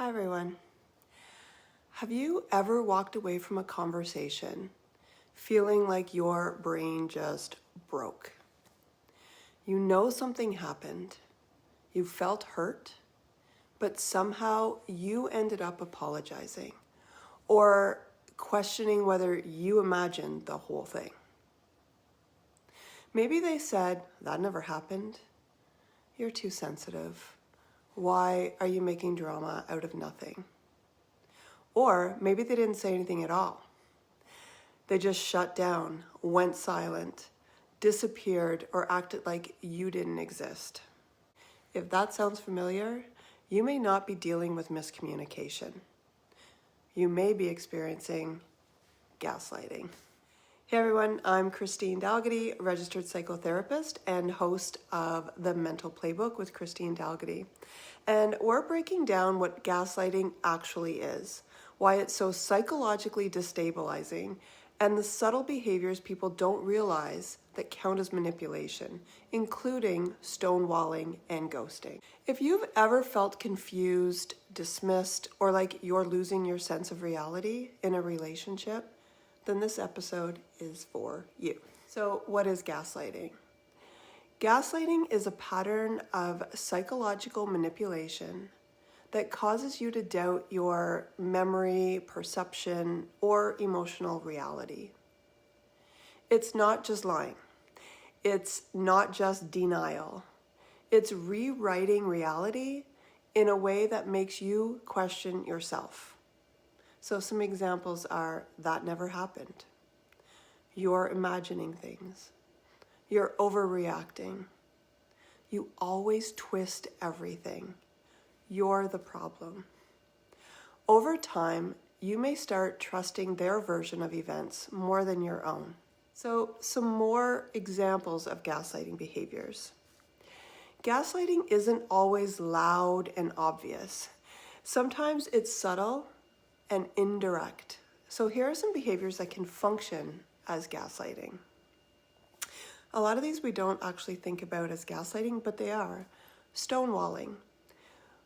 Hi everyone. Have you ever walked away from a conversation feeling like your brain just broke? You know something happened, you felt hurt, but somehow you ended up apologizing or questioning whether you imagined the whole thing. Maybe they said, "That never happened. You're too sensitive. Why are you making drama out of nothing?" Or maybe they didn't say anything at all. They just shut down, went silent, disappeared, or acted like you didn't exist. If that sounds familiar, you may not be dealing with miscommunication. You may be experiencing gaslighting. Hey everyone, I'm Christine Dalgety, registered psychotherapist and host of The Mental Playbook with Christine Dalgety. And we're breaking down what gaslighting actually is, why it's so psychologically destabilizing, and the subtle behaviors people don't realize that count as manipulation, including stonewalling and ghosting. If you've ever felt confused, dismissed, or like you're losing your sense of reality in a relationship, then this episode is for you. So, what is gaslighting? Gaslighting is a pattern of psychological manipulation that causes you to doubt your memory, perception, or emotional reality. It's not just lying. It's not just denial. It's rewriting reality in a way that makes you question yourself. So some examples are, that never happened. You're imagining things. You're overreacting. You always twist everything. You're the problem. Over time, you may start trusting their version of events more than your own. So, some more examples of gaslighting behaviors. Gaslighting isn't always loud and obvious. Sometimes it's subtle and indirect. So here are some behaviors that can function as gaslighting. A lot of these we don't actually think about as gaslighting, but they are. Stonewalling.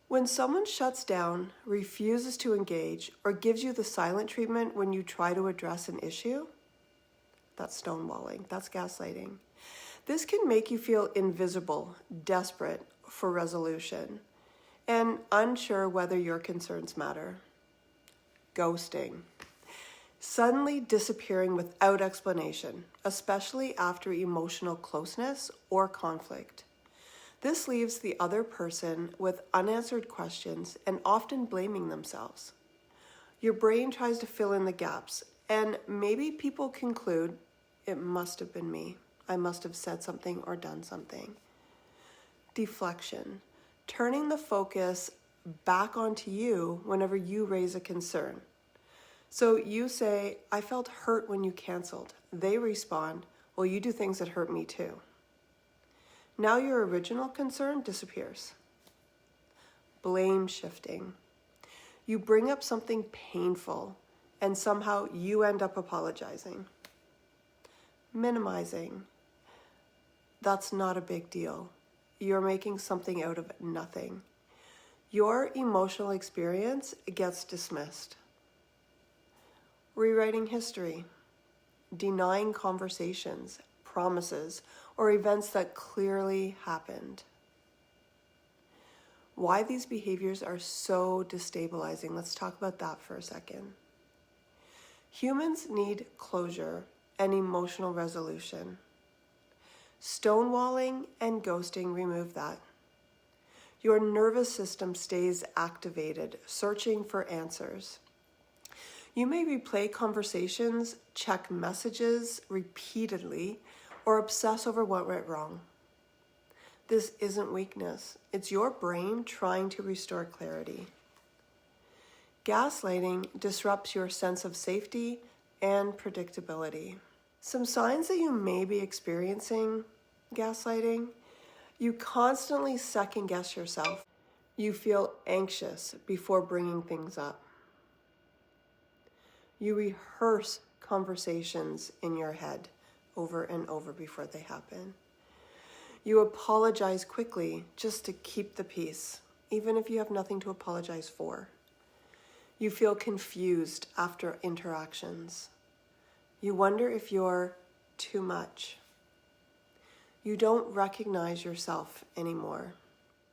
When someone shuts down, refuses to engage, or gives you the silent treatment when you try to address an issue, that's stonewalling, that's gaslighting. This can make you feel invisible, desperate for resolution, and unsure whether your concerns matter. Ghosting. Suddenly disappearing without explanation, especially after emotional closeness or conflict. This leaves the other person with unanswered questions and often blaming themselves. Your brain tries to fill in the gaps, and maybe people conclude, it must have been me. I must have said something or done something. Deflection. Turning the focus back onto you whenever you raise a concern. So you say, I felt hurt when you canceled. They respond, well, you do things that hurt me too. Now your original concern disappears. Blame shifting. You bring up something painful and somehow you end up apologizing. Minimizing. That's not a big deal. You're making something out of nothing. Your emotional experience gets dismissed. Rewriting history. Denying conversations, promises, or events that clearly happened. Why these behaviors are so destabilizing, let's talk about that for a second. Humans need closure and emotional resolution. Stonewalling and ghosting remove that. Your nervous system stays activated, searching for answers. You may replay conversations, check messages repeatedly, or obsess over what went wrong. This isn't weakness. It's your brain trying to restore clarity. Gaslighting disrupts your sense of safety and predictability. Some signs that you may be experiencing gaslighting: you constantly second guess yourself. You feel anxious before bringing things up. You rehearse conversations in your head over and over before they happen. You apologize quickly just to keep the peace, even if you have nothing to apologize for. You feel confused after interactions. You wonder if you're too much. You don't recognize yourself anymore.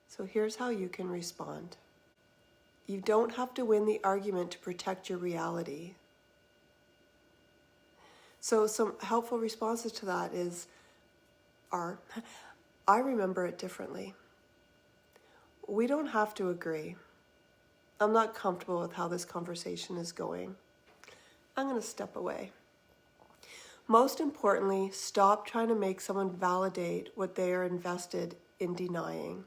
So here's how you can respond. You don't have to win the argument to protect your reality. So some helpful responses to that are, I remember it differently. We don't have to agree. I'm not comfortable with how this conversation is going. I'm going to step away. Most importantly, stop trying to make someone validate what they are invested in denying.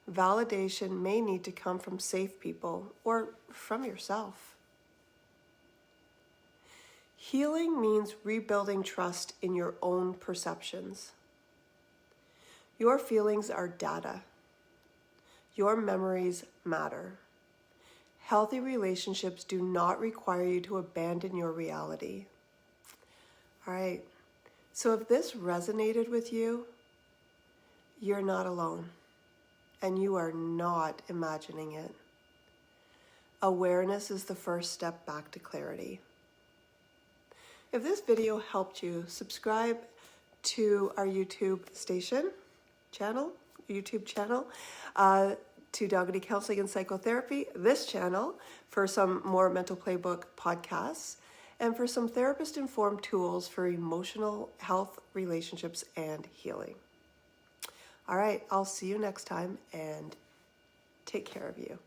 Validation may need to come from safe people or from yourself. Healing means rebuilding trust in your own perceptions. Your feelings are data. Your memories matter. Healthy relationships do not require you to abandon your reality. All right, so if this resonated with you, you're not alone, and you are not imagining it. Awareness is the first step back to clarity. If this video helped you, subscribe to our YouTube channel, to Doggy Counseling and Psychotherapy, this channel, for some more Mental Playbook podcasts, and for some therapist-informed tools for emotional health, relationships, and healing. All right, I'll see you next time, and take care of you.